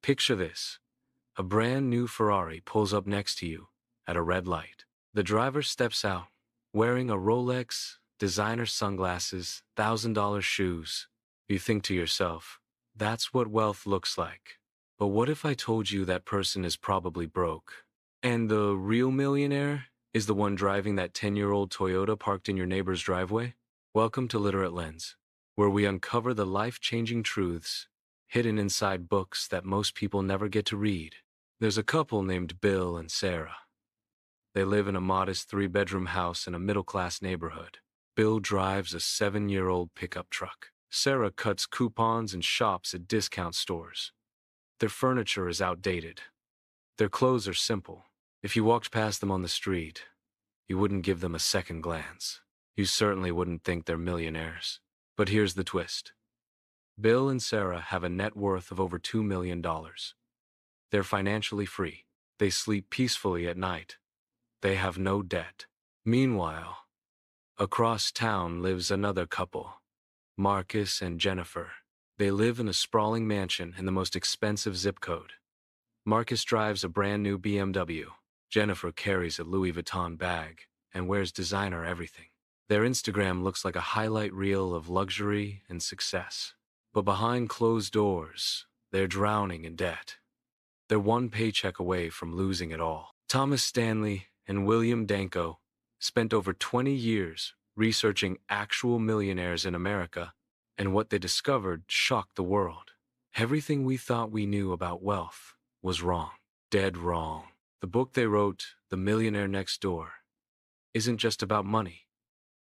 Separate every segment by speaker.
Speaker 1: Picture this. A brand new Ferrari pulls up next to you at a red light. The driver steps out, wearing a Rolex, designer sunglasses, $1,000 shoes. You think to yourself, that's what wealth looks like. But what if I told you that person is probably broke? And the real millionaire is the one driving that 10-year-old Toyota parked in your neighbor's driveway? Welcome to Literate Lens, where we uncover the life-changing truths hidden inside books that most people never get to read. There's a couple named Bill and Sarah. They live in a modest 3-bedroom house in a middle-class neighborhood. Bill drives a 7-year-old pickup truck. Sarah cuts coupons and shops at discount stores. Their furniture is outdated. Their clothes are simple. If you walked past them on the street, you wouldn't give them a second glance. You certainly wouldn't think they're millionaires. But here's the twist. Bill and Sarah have a net worth of over $2 million. They're financially free. They sleep peacefully at night. They have no debt. Meanwhile, across town lives another couple, Marcus and Jennifer. They live in a sprawling mansion in the most expensive zip code. Marcus drives a brand new BMW. Jennifer carries a Louis Vuitton bag and wears designer everything. Their Instagram looks like a highlight reel of luxury and success. But behind closed doors, they're drowning in debt. They're one paycheck away from losing it all. Thomas Stanley and William Danko spent over 20 years researching actual millionaires in America, and what they discovered shocked the world. Everything we thought we knew about wealth was wrong. Dead wrong. The book they wrote, The Millionaire Next Door, isn't just about money.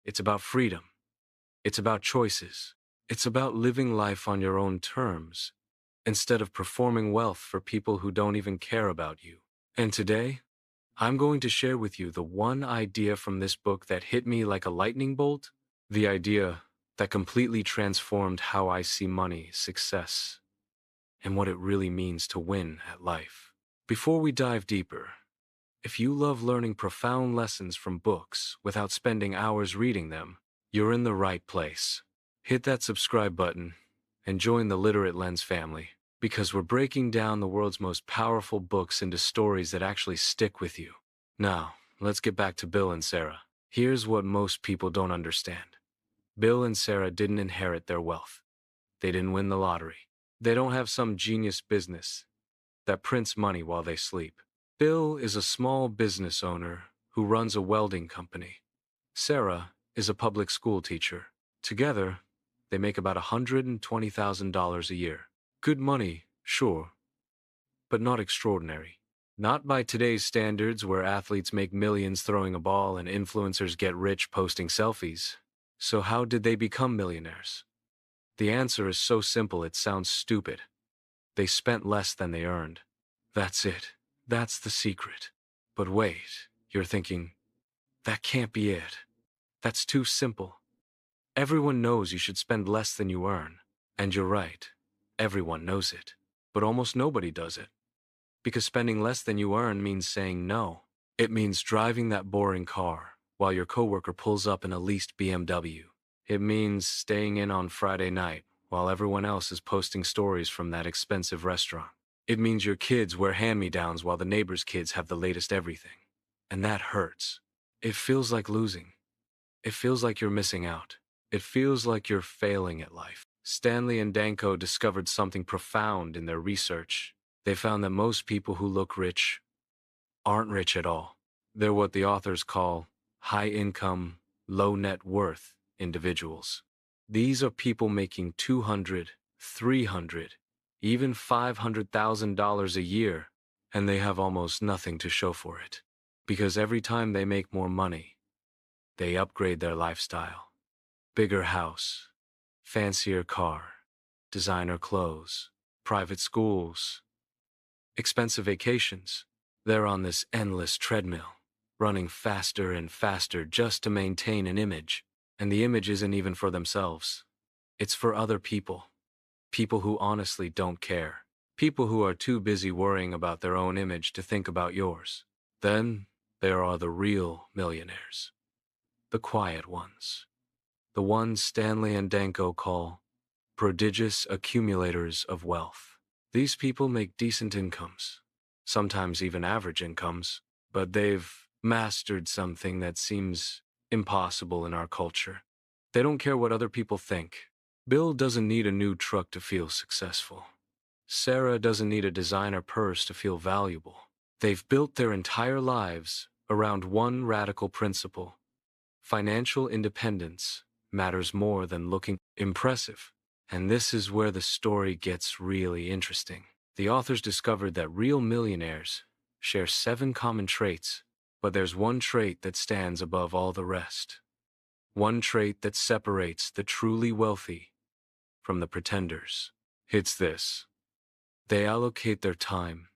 Speaker 1: It's about freedom. It's about choices. It's about living life on your own terms, instead of performing wealth for people who don't even care about you. And today, I'm going to share with you the one idea from this book that hit me like a lightning bolt, the idea that completely transformed how I see money, success, and what it really means to win at life. Before we dive deeper, if you love learning profound lessons from books without spending hours reading them, you're in the right place. Hit that subscribe button and join the Literate Lens family, because we're breaking down the world's most powerful books into stories that actually stick with you. Now, let's get back to Bill and Sarah. Here's what most people don't understand. Bill and Sarah didn't inherit their wealth. They didn't win the lottery. They don't have some genius business that prints money while they sleep. Bill is a small business owner who runs a welding company. Sarah is a public school teacher. Together, they make about $120,000 a year. Good money, sure, but not extraordinary. Not by today's standards, where athletes make millions throwing a ball and influencers get rich posting selfies. So how did they become millionaires? The answer is so simple it sounds stupid. They spent less than they earned. That's it. That's the secret. But wait, you're thinking, that can't be it. That's too simple. Everyone knows you should spend less than you earn. And you're right. Everyone knows it. But almost nobody does it. Because spending less than you earn means saying no. It means driving that boring car while your coworker pulls up in a leased BMW. It means staying in on Friday night while everyone else is posting stories from that expensive restaurant. It means your kids wear hand-me-downs while the neighbor's kids have the latest everything. And that hurts. It feels like losing. It feels like you're missing out. It feels like you're failing at life. Stanley and Danko discovered something profound in their research. They found that most people who look rich aren't rich at all. They're what the authors call high-income, low-net-worth individuals. These are people making $200,000, $300,000, even $500,000 a year, and they have almost nothing to show for it. Because every time they make more money, they upgrade their lifestyle. Bigger house, fancier car, designer clothes, private schools, expensive vacations. They're on this endless treadmill, running faster and faster just to maintain an image. And the image isn't even for themselves. It's for other people. People who honestly don't care. People who are too busy worrying about their own image to think about yours. Then there are the real millionaires. The quiet ones. The ones Stanley and Danko call prodigious accumulators of wealth. These people make decent incomes, sometimes even average incomes, but they've mastered something that seems impossible in our culture. They don't care what other people think. Bill doesn't need a new truck to feel successful. Sarah doesn't need a designer purse to feel valuable. They've built their entire lives around one radical principle: financial independence matters more than looking impressive. And this is where the story gets really interesting. The authors discovered that real millionaires share 7 common traits, but there's one trait that stands above all the rest. One trait that separates the truly wealthy from the pretenders. It's this: they allocate their time,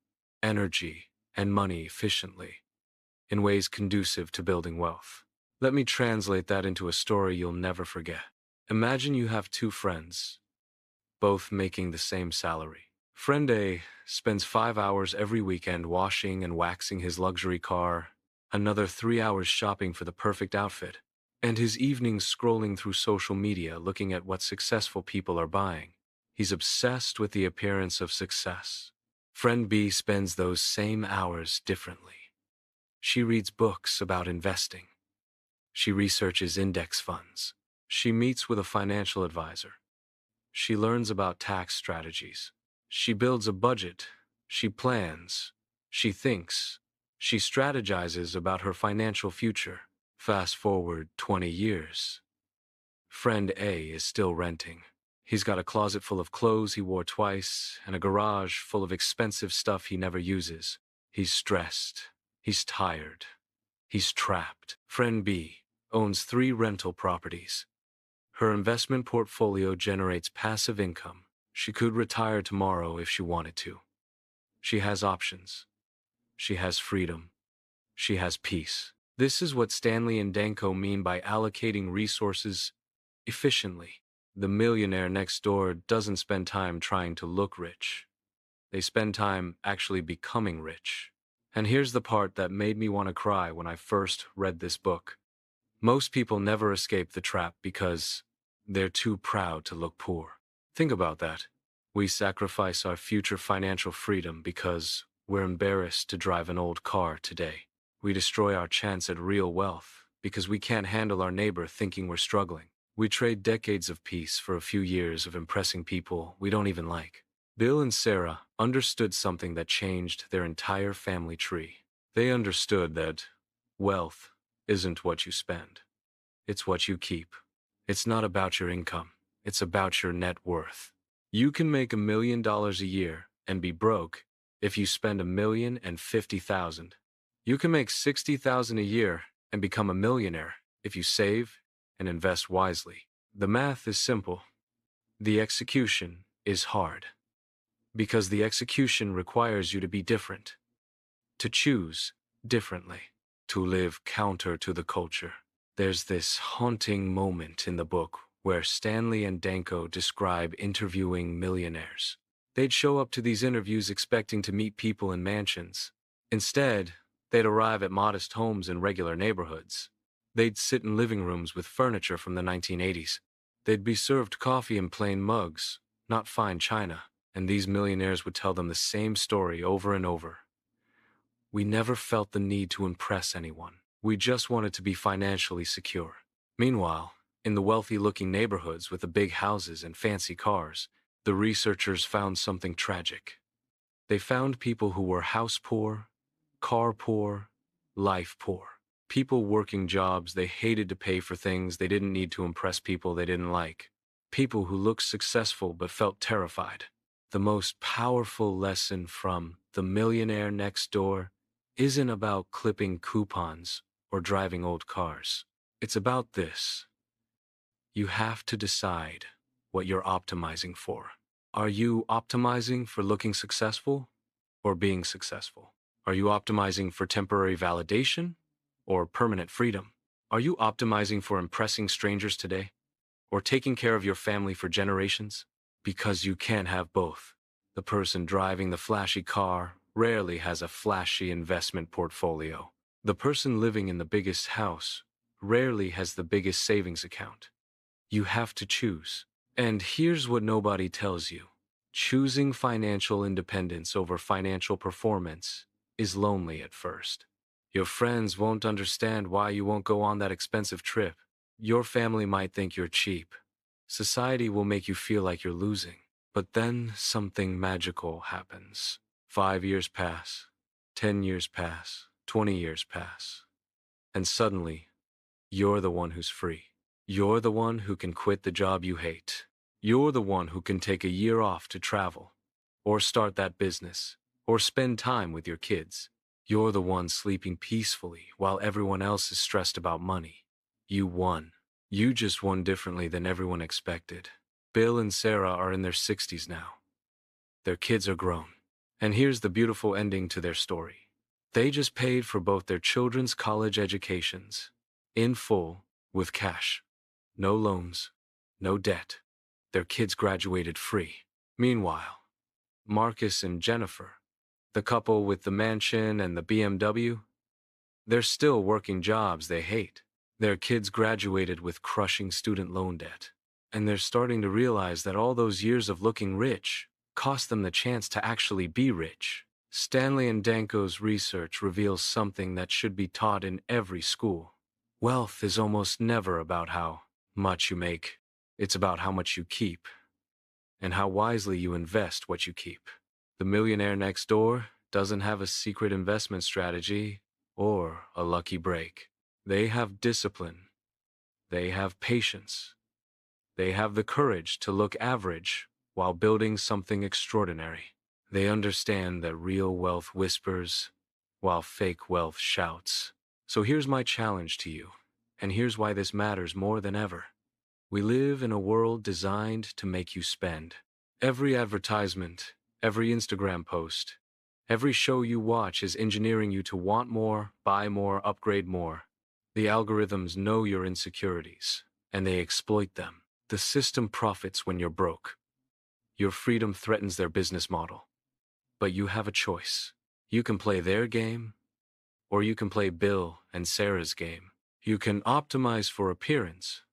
Speaker 1: energy, and money efficiently, in ways conducive to building wealth. Let me translate that into a story you'll never forget. Imagine you have 2 friends, both making the same salary. Friend A spends 5 hours every weekend washing and waxing his luxury car, another 3 hours shopping for the perfect outfit, and his evenings scrolling through social media looking at what successful people are buying. He's obsessed with the appearance of success. Friend B spends those same hours differently. She reads books about investing. She researches index funds. She meets with a financial advisor. She learns about tax strategies. She builds a budget. She plans. She thinks. She strategizes about her financial future. Fast forward 20 years. Friend A is still renting. He's got a closet full of clothes he wore twice and a garage full of expensive stuff he never uses. He's stressed. He's tired. He's trapped. Friend B owns 3 rental properties. Her investment portfolio generates passive income. She could retire tomorrow if she wanted to. She has options. She has freedom. She has peace. This is what Stanley and Danko mean by allocating resources efficiently. The millionaire next door doesn't spend time trying to look rich. They spend time actually becoming rich. And here's the part that made me want to cry when I first read this book. Most people never escape the trap because they're too proud to look poor. Think about that. We sacrifice our future financial freedom because we're embarrassed to drive an old car today. We destroy our chance at real wealth because we can't handle our neighbor thinking we're struggling. We trade decades of peace for a few years of impressing people we don't even like. Bill and Sarah understood something that changed their entire family tree. They understood that wealth isn't what you spend. It's what you keep. It's not about your income. It's about your net worth. You can make $1 million a year and be broke if you spend $1,050,000. You can make $60,000 a year and become a millionaire if you save and invest wisely. The math is simple. The execution is hard. Because the execution requires you to be different, to choose differently, to live counter to the culture. There's this haunting moment in the book where Stanley and Danko describe interviewing millionaires. They'd show up to these interviews expecting to meet people in mansions. Instead, they'd arrive at modest homes in regular neighborhoods. They'd sit in living rooms with furniture from the 1980s. They'd be served coffee in plain mugs, not fine china. And these millionaires would tell them the same story over and over. We never felt the need to impress anyone. We just wanted to be financially secure. Meanwhile, in the wealthy-looking neighborhoods with the big houses and fancy cars, the researchers found something tragic. They found people who were house poor, car poor, life poor. People working jobs they hated to pay for things they didn't need to impress people they didn't like. People who looked successful but felt terrified. The most powerful lesson from The Millionaire Next Door isn't about clipping coupons or driving old cars. It's about this. You have to decide what you're optimizing for. Are you optimizing for looking successful or being successful? Are you optimizing for temporary validation or permanent freedom? Are you optimizing for impressing strangers today or taking care of your family for generations? Because you can't have both. The person driving the flashy car rarely has a flashy investment portfolio. The person living in the biggest house rarely has the biggest savings account. You have to choose. And here's what nobody tells you. Choosing financial independence over financial performance is lonely at first. Your friends won't understand why you won't go on that expensive trip. Your family might think you're cheap. Society will make you feel like you're losing. But then something magical happens. 5 years pass, 10 years pass, 20 years pass, and suddenly, you're the one who's free. You're the one who can quit the job you hate. You're the one who can take a year off to travel, or start that business, or spend time with your kids. You're the one sleeping peacefully while everyone else is stressed about money. You won. You just won differently than everyone expected. Bill and Sarah are in their 60s now. Their kids are grown. And here's the beautiful ending to their story. They just paid for both their children's college educations, in full, with cash. No loans, no debt. Their kids graduated free. Meanwhile, Marcus and Jennifer, the couple with the mansion and the BMW, they're still working jobs they hate. Their kids graduated with crushing student loan debt. And they're starting to realize that all those years of looking rich cost them the chance to actually be rich. Stanley and Danko's research reveals something that should be taught in every school. Wealth is almost never about how much you make. It's about how much you keep, and how wisely you invest what you keep. The Millionaire Next Door doesn't have a secret investment strategy or a lucky break. They have discipline. They have patience. They have the courage to look average while building something extraordinary. They understand that real wealth whispers while fake wealth shouts. So here's my challenge to you, and here's why this matters more than ever. We live in a world designed to make you spend. Every advertisement, every Instagram post, every show you watch is engineering you to want more, buy more, upgrade more. The algorithms know your insecurities, and they exploit them. The system profits when you're broke. Your freedom threatens their business model. But you have a choice. You can play their game, or you can play Bill and Sarah's game. You can optimize for appearance,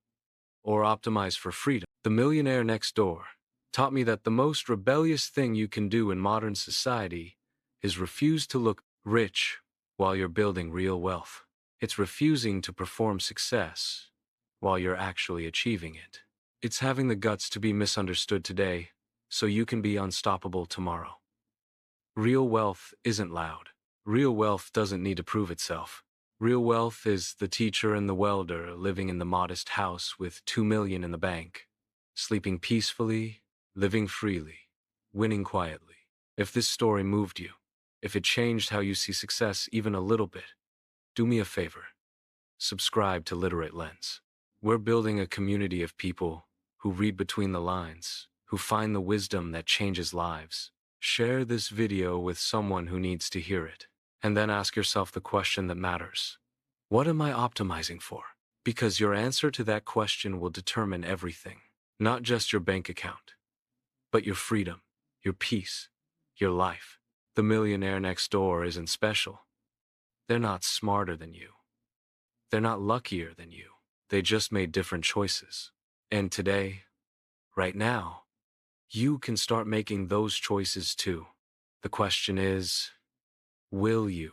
Speaker 1: or optimize for freedom. The Millionaire Next Door taught me that the most rebellious thing you can do in modern society is refuse to look rich while you're building real wealth. It's refusing to perform success while you're actually achieving it. It's having the guts to be misunderstood today so you can be unstoppable tomorrow. Real wealth isn't loud. Real wealth doesn't need to prove itself. Real wealth is the teacher and the welder living in the modest house with 2 million in the bank, sleeping peacefully, living freely, winning quietly. If this story moved you, if it changed how you see success even a little bit, do me a favor. Subscribe to Literate Lens. We're building a community of people who read between the lines, who find the wisdom that changes lives. Share this video with someone who needs to hear it, and then ask yourself the question that matters. What am I optimizing for? Because your answer to that question will determine everything. Not just your bank account, but your freedom, your peace, your life. The Millionaire Next Door isn't special. They're not smarter than you. They're not luckier than you. They just made different choices. And today, right now, you can start making those choices too. The question is, will you?